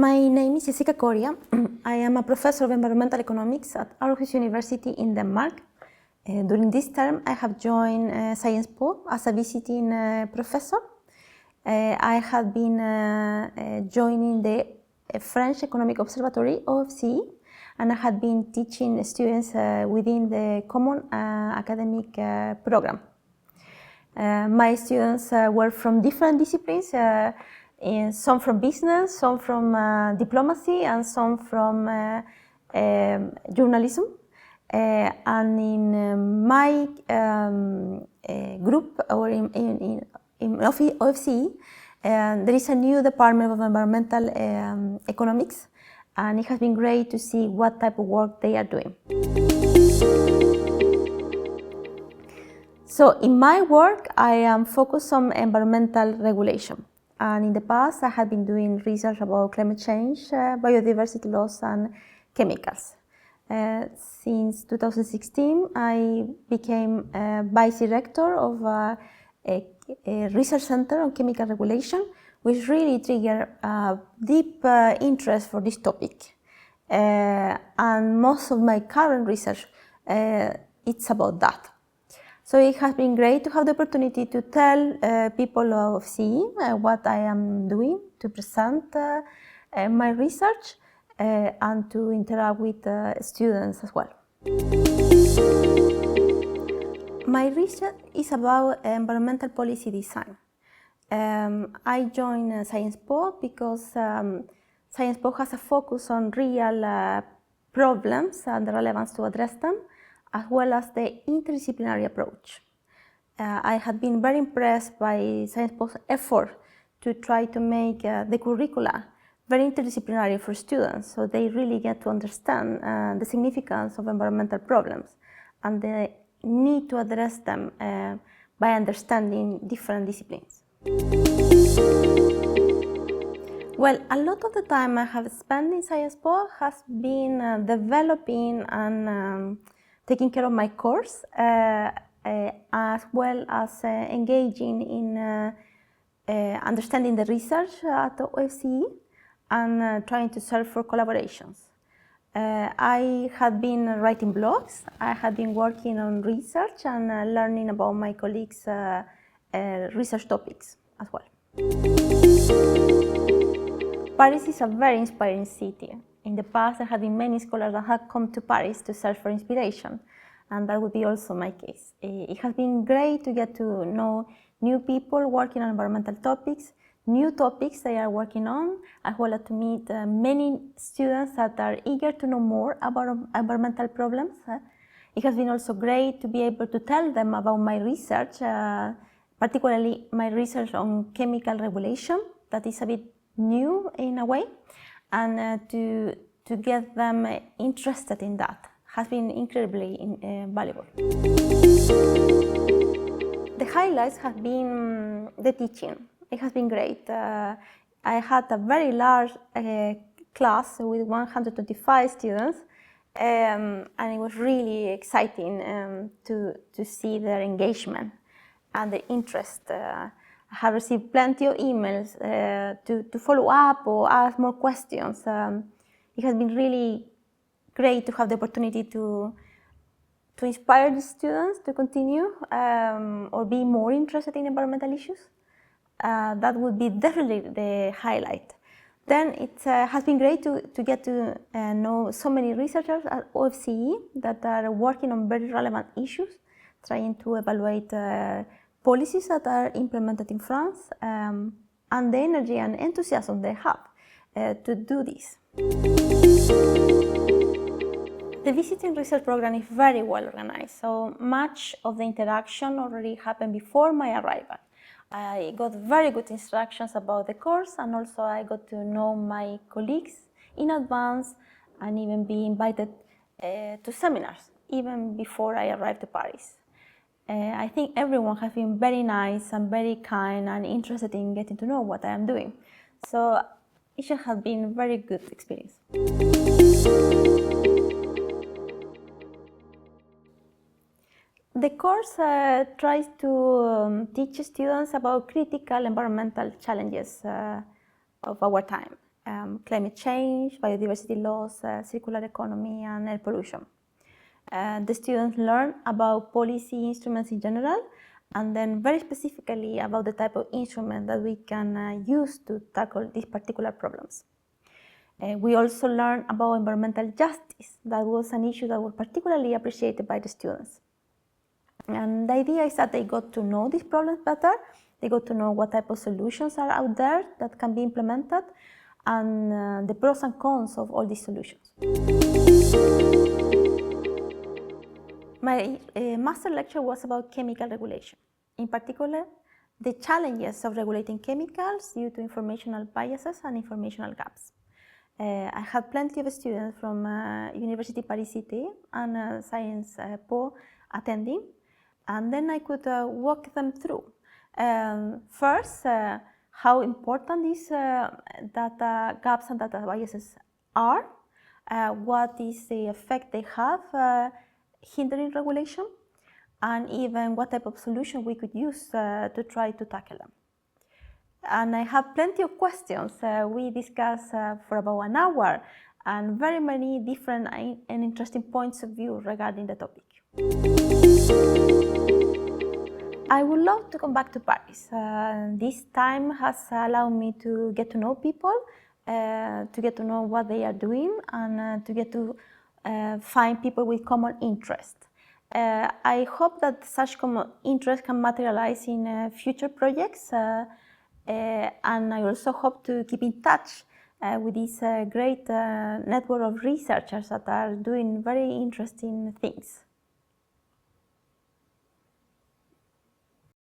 My name is Jessica Coria. I am a professor of environmental economics at Aarhus University in Denmark. During this term, I have joined Sciences Po as a visiting professor. I have been joining the French Economic Observatory, OFCE, and I had been teaching students within the Common Academic Program. My students were from different disciplines, some from business, some from diplomacy, and some from journalism. And in my group, or in OFCE, there is a new department of environmental economics, and it has been great to see what type of work they are doing. So in my work, I am focused on environmental regulation. And in the past, I had been doing research about climate change, biodiversity loss, and chemicals. Since 2016, I became vice director of a research center on chemical regulation, which really triggered a deep interest for this topic. And most of my current research, it's about that. So it has been great to have the opportunity to tell people of CE what I am doing, to present my research, and to interact with students as well. My research is about environmental policy design. I joined Sciences Po because Sciences Po has a focus on real problems and the relevance to address them, as well as the interdisciplinary approach. I had been very impressed by Sciences Po's effort to try to make the curricula very interdisciplinary for students, so they really get to understand the significance of environmental problems and the need to address them by understanding different disciplines. Well, a lot of the time I have spent in Sciences Po has been developing and taking care of my course, as well as engaging in understanding the research at the OFCE and trying to search for collaborations. I had been writing blogs, I had been working on research and learning about my colleagues' research topics as well. Paris is a very inspiring city. In the past, there have been many scholars that have come to Paris to search for inspiration, and that would be also my case. It has been great to get to know new people working on environmental topics, new topics they are working on, as well as to meet many students that are eager to know more about environmental problems. It has been also great to be able to tell them about my research, particularly my research on chemical regulation, that is a bit new in a way. And to get them interested in that has been incredibly valuable. The highlights have been the teaching. It has been great. I had a very large class with 125 students, and it was really exciting to see their engagement and their interest. I have received plenty of emails to follow up or ask more questions. It has been really great to have the opportunity to inspire the students to continue or be more interested in environmental issues. That would be definitely the highlight. Then it has been great to get to know so many researchers at OFCE that are working on very relevant issues, trying to evaluate policies that are implemented in France, and the energy and enthusiasm they have to do this. The visiting research program is very well organized, so much of the interaction already happened before my arrival. I got very good instructions about the course, and also I got to know my colleagues in advance and even be invited to seminars, even before I arrived to Paris. I think everyone has been very nice and very kind and interested in getting to know what I am doing. So it should have been a very good experience. The course tries to teach students about critical environmental challenges of our time. climate change, biodiversity loss, circular economy, and air pollution. The students learn about policy instruments in general, and then very specifically about the type of instrument that we can use to tackle these particular problems. We also learn about environmental justice. That was an issue that was particularly appreciated by the students. And the idea is that they got to know these problems better, they got to know what type of solutions are out there that can be implemented, and the pros and cons of all these solutions. My master lecture was about chemical regulation. In particular, the challenges of regulating chemicals due to informational biases and informational gaps. I had plenty of students from Université Paris Cité and Sciences Po attending, and then I could walk them through. First, how important these data gaps and data biases are, what is the effect they have hindering regulation, and even what type of solution we could use to try to tackle them. And I have plenty of questions. We discussed for about an hour, and very many different and interesting points of view regarding the topic. I would love to come back to Paris. This time has allowed me to get to know people, to get to know what they are doing, and to get to find people with common interest. I hope that such common interest can materialize in future projects, and I also hope to keep in touch with this great network of researchers that are doing very interesting things.